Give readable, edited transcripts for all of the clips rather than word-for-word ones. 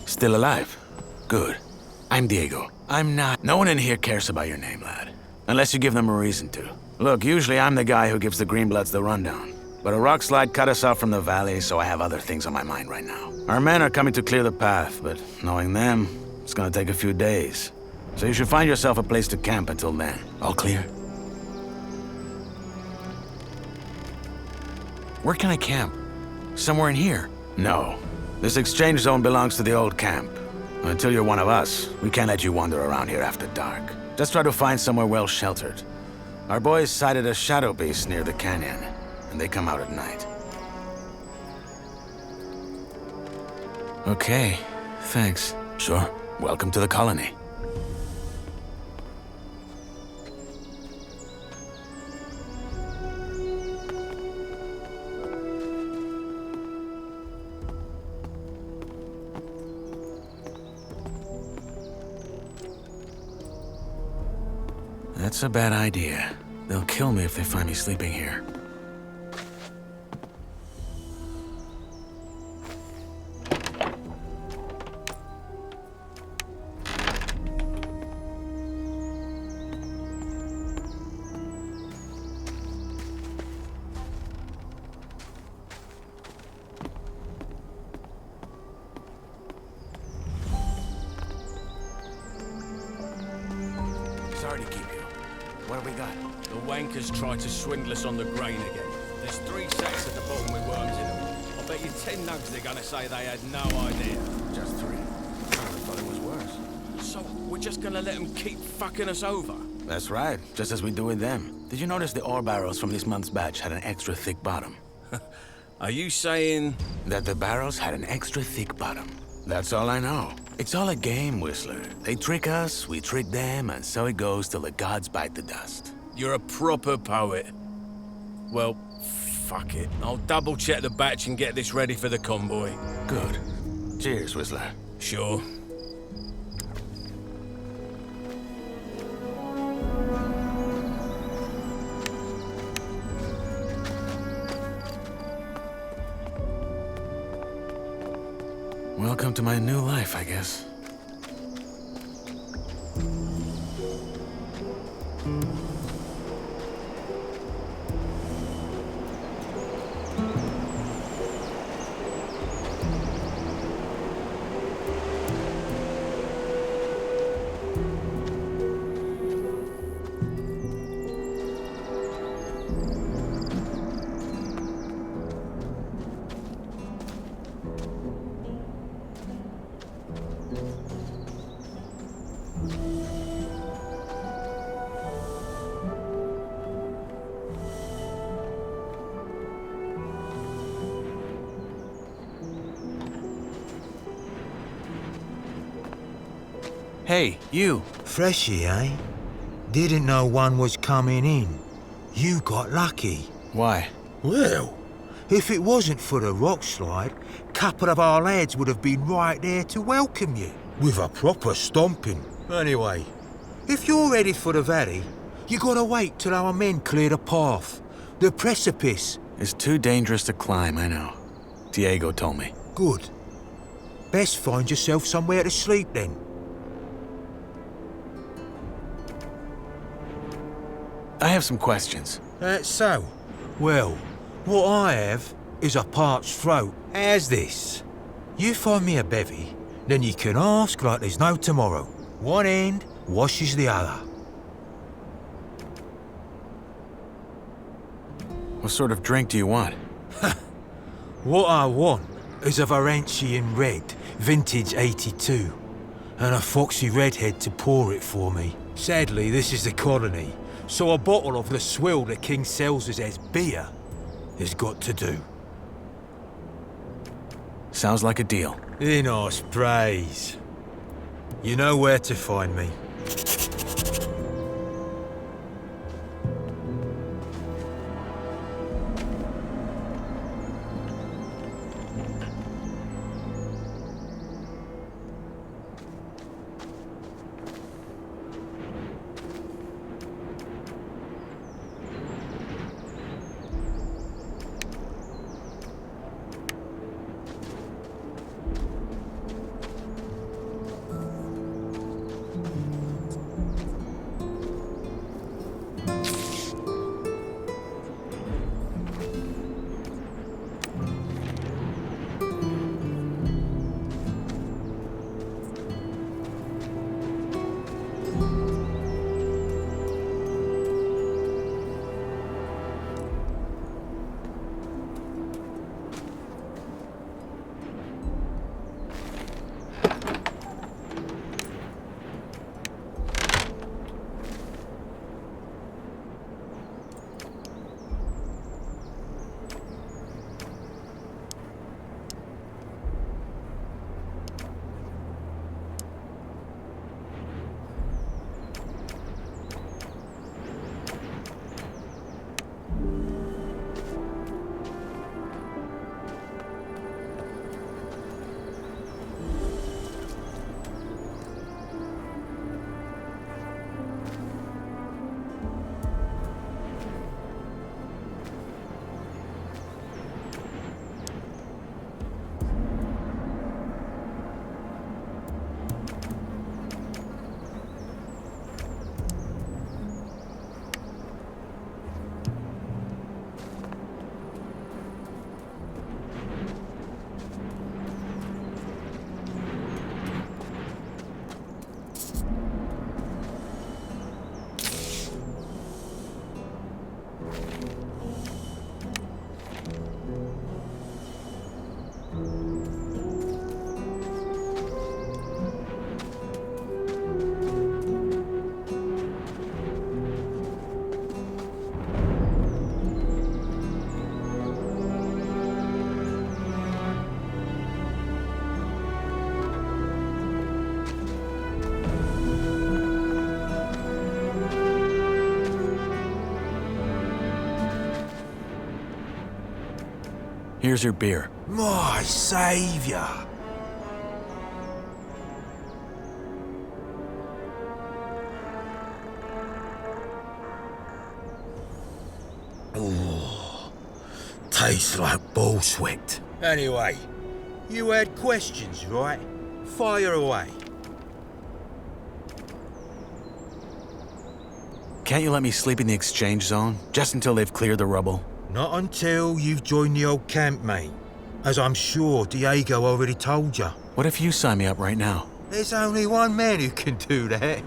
Still alive? Good. I'm Diego. I'm not. No one in here cares about your name, lad. Unless you give them a reason to. Look, usually I'm the guy who gives the Greenbloods the rundown. But a rock slide cut us off from the valley, so I have other things on my mind right now. Our men are coming to clear the path, but knowing them, it's gonna take a few days. So you should find yourself a place to camp until then. All clear? Where can I camp? Somewhere in here? No. This exchange zone belongs to the old camp. Until you're one of us, we can't let you wander around here after dark. Just try to find somewhere well sheltered. Our boys sighted a shadow beast near the canyon, and they come out at night. Okay, thanks. Sure. Welcome to the colony. That's a bad idea. They'll kill me if they find me sleeping here. Sorry to keep you. What have we got? The wankers tried to swindle us on the grain again. There's 3 sacks at the bottom with worms in them. I bet you 10 nugs they're gonna say they had no idea. Just 3. I thought it was worse. So, we're just gonna let them keep fucking us over? That's right, just as we do with them. Did you notice the ore barrels from this month's batch had an extra thick bottom? Are you saying... That the barrels had an extra thick bottom. That's all I know. It's all a game, Whistler. They trick us, we trick them, and so it goes till the gods bite the dust. You're a proper poet. Well, fuck it. I'll double-check the batch and get this ready for the convoy. Good. Cheers, Whistler. Sure. Welcome to my new life, I guess. Hey, you. Freshy, eh? Didn't know one was coming in. You got lucky. Why? Well, if it wasn't for the rock slide, couple of our lads would have been right there to welcome you, with a proper stomping. Anyway, if you're ready for the valley, you gotta wait till our men clear the path. The precipice. It's too dangerous to climb, I know. Diego told me. Good. Best find yourself somewhere to sleep then. I have some questions. That's so. Well, what I have is a parched throat. How's this? You find me a bevy, then you can ask like there's no tomorrow. One end washes the other. What sort of drink do you want? What I want is a Varantian red, vintage 82, and a foxy redhead to pour it for me. Sadly, this is the colony, so a bottle of the swill the king sells us as beer has got to do. Sounds like a deal. In us praise. You know where to find me. Here's your beer. My saviour! Oh, tastes like bull sweat. Anyway, you had questions, right? Fire away. Can't you let me sleep in the exchange zone, just until they've cleared the rubble? Not until you've joined the old camp, mate. As I'm sure Diego already told you. What if you sign me up right now? There's only one man who can do that,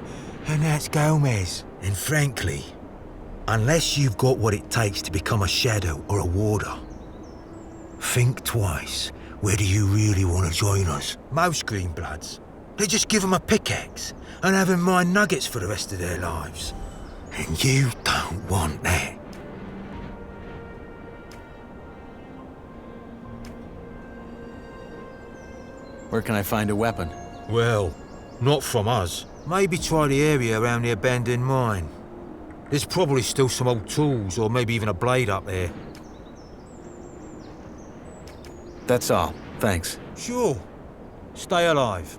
and that's Gomez. And frankly, unless you've got what it takes to become a shadow or a warder, think twice whether you really want to join us. Most Greenbloods, they just give them a pickaxe and have them mine nuggets for the rest of their lives. And you don't want that. Where can I find a weapon? Well, not from us. Maybe try the area around the abandoned mine. There's probably still some old tools or maybe even a blade up there. That's all. Thanks. Sure. Stay alive.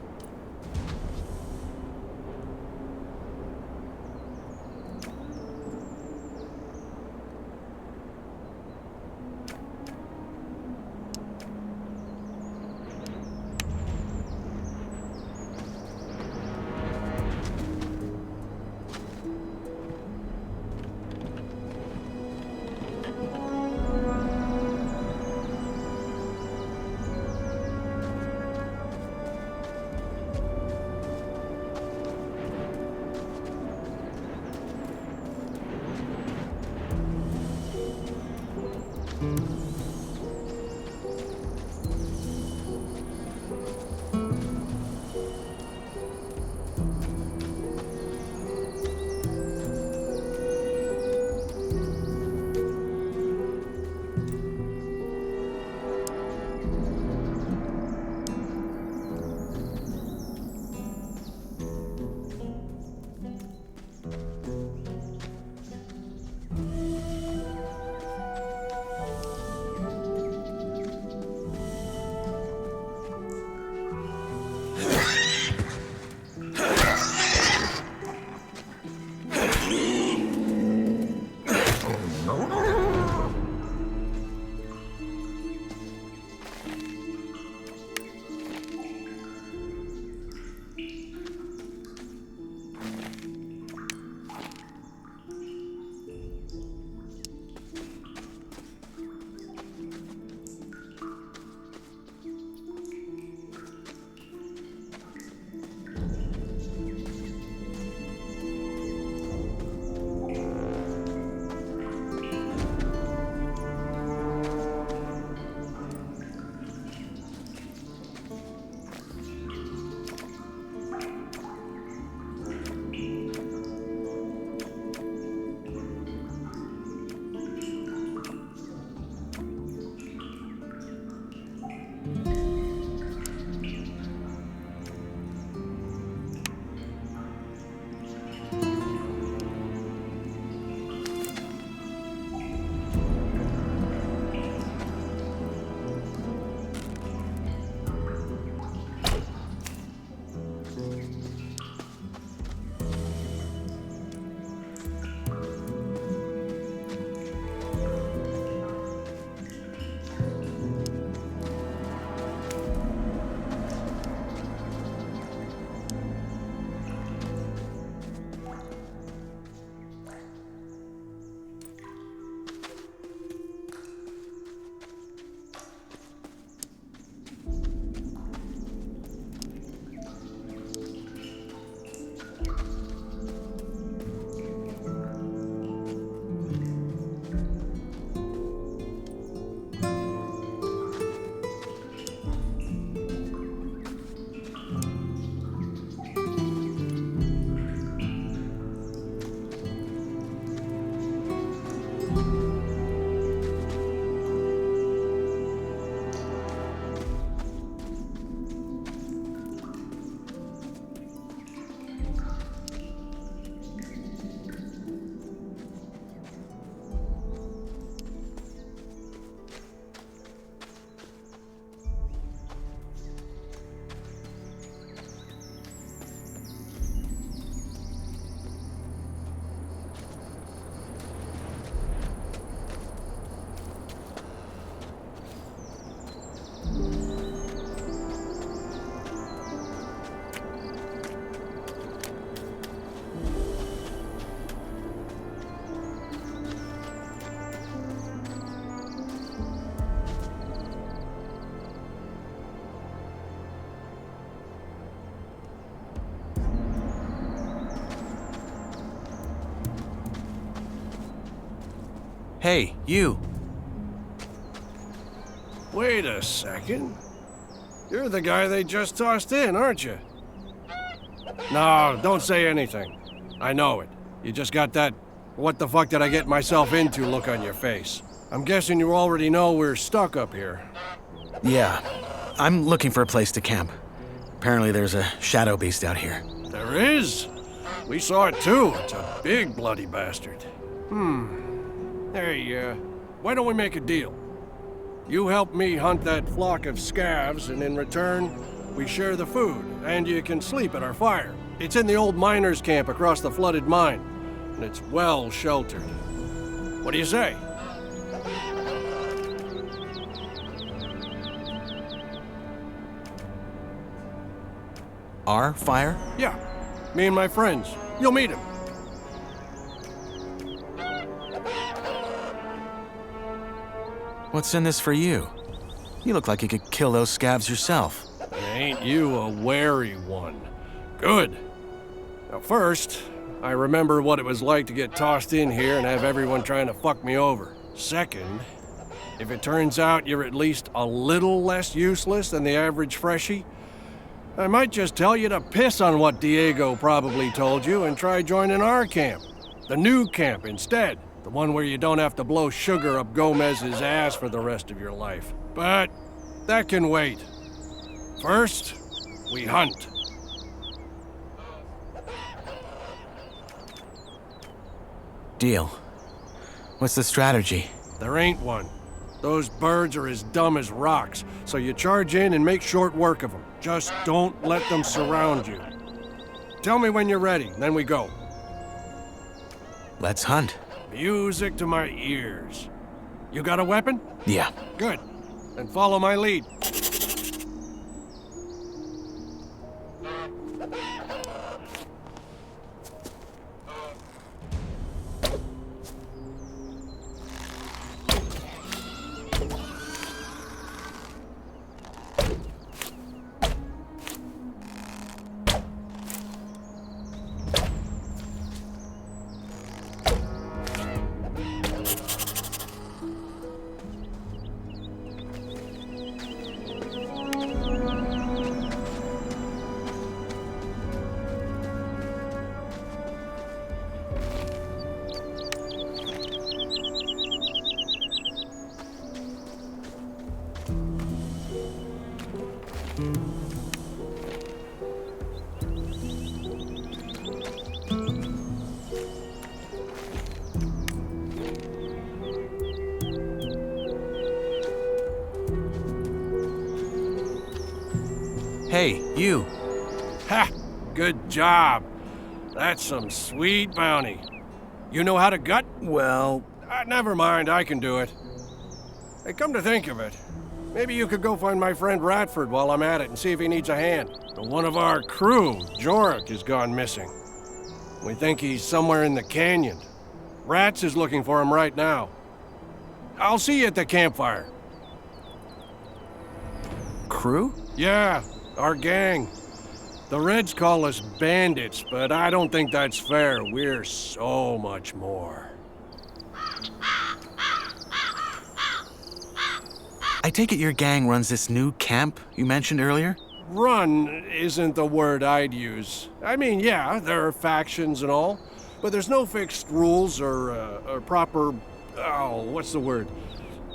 Hey, you. Wait a second. You're the guy they just tossed in, aren't you? No, don't say anything. I know it. You just got that what the fuck did I get myself into look on your face. I'm guessing you already know we're stuck up here. Yeah. I'm looking for a place to camp. Apparently there's a shadow beast out here. There is? We saw it too. It's a big bloody bastard. Hey, why don't we make a deal? You help me hunt that flock of scavs, and in return, we share the food, and you can sleep at our fire. It's in the old miners' camp across the flooded mine, and it's well sheltered. What do you say? Our fire? Yeah, me and my friends. You'll meet him. What's in this for you? You look like you could kill those scavs yourself. Ain't you a wary one? Good. Now first, I remember what it was like to get tossed in here and have everyone trying to fuck me over. Second, if it turns out you're at least a little less useless than the average freshie, I might just tell you to piss on what Diego probably told you and try joining our camp. The new camp instead. The one where you don't have to blow sugar up Gomez's ass for the rest of your life. But that can wait. First, we hunt. Deal. What's the strategy? There ain't one. Those birds are as dumb as rocks, so you charge in and make short work of them. Just don't let them surround you. Tell me when you're ready, then we go. Let's hunt. Music to my ears. You got a weapon? Yeah. Good. Then follow my lead. Hey, you. Ha! Good job. That's some sweet bounty. You know how to gut? Well, Never mind, I can do it. Hey, come to think of it, maybe you could go find my friend Ratford while I'm at it and see if he needs a hand. One of our crew, Jorik, has gone missing. We think he's somewhere in the canyon. Rats is looking for him right now. I'll see you at the campfire. crew? Yeah, our gang. The Reds call us bandits, but I don't think that's fair. We're so much more. I take it your gang runs this new camp you mentioned earlier? Run isn't the word I'd use. I mean, yeah, there are factions and all, but there's no fixed rules or proper, what's the word?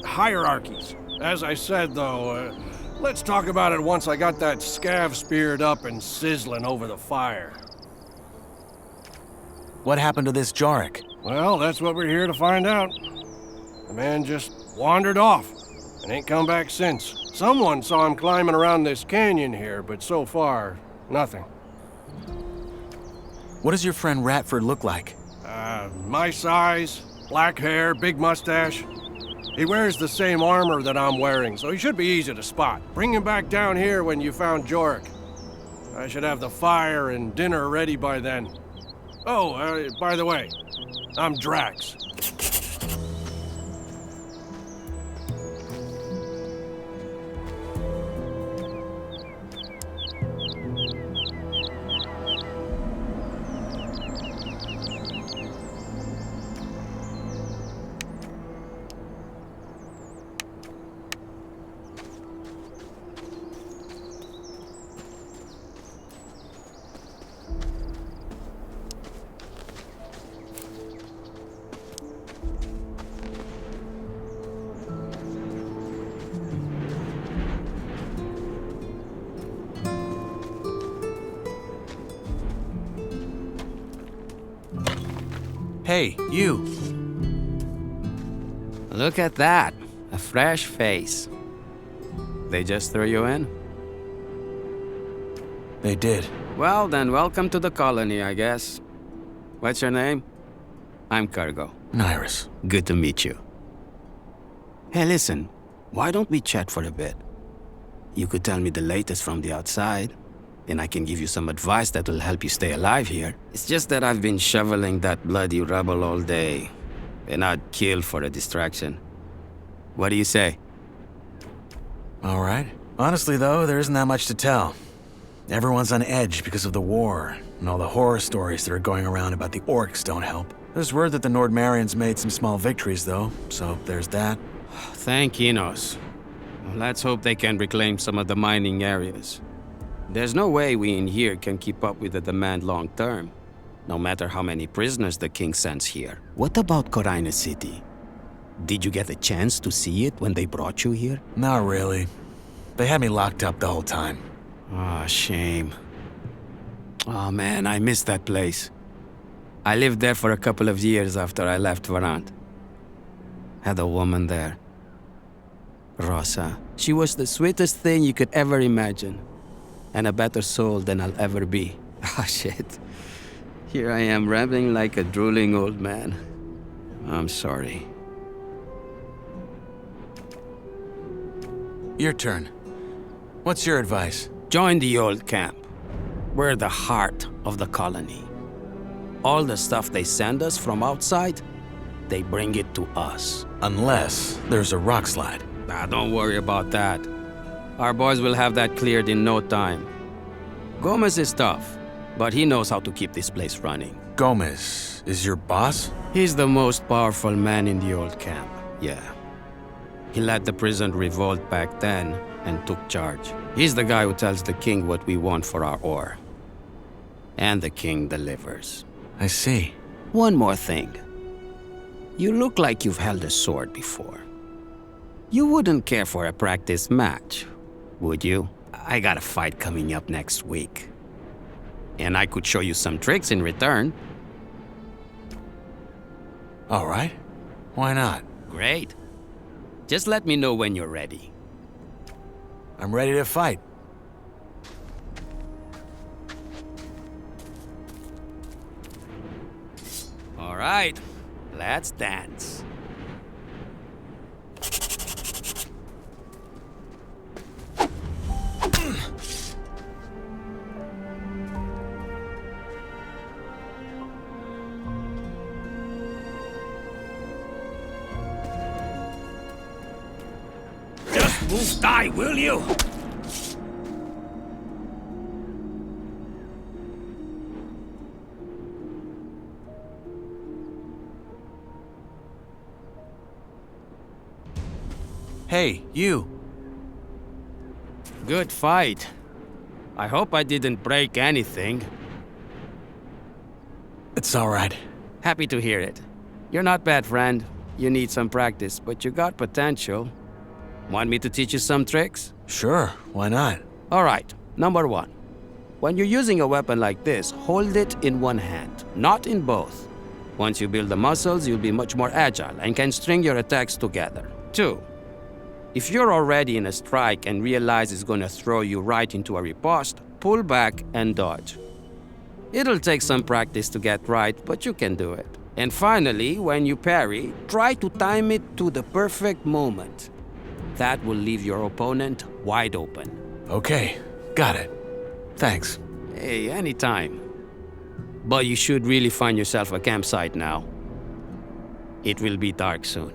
Hierarchies. As I said, though, let's talk about it once I got that scav speared up and sizzling over the fire. What happened to this Jorik? Well, that's what we're here to find out. The man just wandered off and ain't come back since. Someone saw him climbing around this canyon here, but so far, nothing. What does your friend Ratford look like? My size, black hair, big mustache. He wears the same armor that I'm wearing, so he should be easy to spot. Bring him back down here when you found Jorik. I should have the fire and dinner ready by then. Oh, by the way, I'm Drax. Hey, you. Look at that. A fresh face. They just threw you in? They did. Well, then welcome to the colony, I guess. What's your name? I'm Cargo. Nyrus. Good to meet you. Hey, listen. Why don't we chat for a bit? You could tell me the latest from the outside, and I can give you some advice that will help you stay alive here. It's just that I've been shoveling that bloody rubble all day, and I'd kill for a distraction. What do you say? All right. Honestly, though, there isn't that much to tell. Everyone's on edge because of the war, and all the horror stories that are going around about the orcs don't help. There's word that the Nordmarians made some small victories, though, so there's that. Thank Enos. Let's hope they can reclaim some of the mining areas. There's no way we in here can keep up with the demand long term, no matter how many prisoners the king sends here. What about Corina City? Did you get a chance to see it when they brought you here? Not really. They had me locked up the whole time. Ah, shame. Oh man, I miss that place. I lived there for a couple of years after I left Varant. Had a woman there. Rosa. She was the sweetest thing you could ever imagine. And a better soul than I'll ever be. Ah, shit. Here I am rambling like a drooling old man. I'm sorry. Your turn. What's your advice? Join the old camp. We're the heart of the colony. All the stuff they send us from outside, they bring it to us. Unless there's a rock slide. Don't worry about that. Our boys will have that cleared in no time. Gomez is tough, but he knows how to keep this place running. Gomez is your boss? He's the most powerful man in the old camp, yeah. He led the prison revolt back then and took charge. He's the guy who tells the king what we want for our ore. And the king delivers. I see. One more thing. You look like you've held a sword before. You wouldn't care for a practice match, would you? I got a fight coming up next week. And I could show you some tricks in return. All right. Why not? Great. Just let me know when you're ready. I'm ready to fight. All right, let's dance. Just move die, will you? Hey, you. Good fight. I hope I didn't break anything. It's all right. Happy to hear it. You're not bad, friend. You need some practice, but you got potential. Want me to teach you some tricks? Sure, why not? All right, number one. When you're using a weapon like this, hold it in one hand, not in both. Once you build the muscles, you'll be much more agile and can string your attacks together. Two, if you're already in a strike and realize it's gonna throw you right into a riposte, pull back and dodge. It'll take some practice to get right, but you can do it. And finally, when you parry, try to time it to the perfect moment. That will leave your opponent wide open. Okay, got it. Thanks. Hey, anytime. But you should really find yourself a campsite now. It will be dark soon.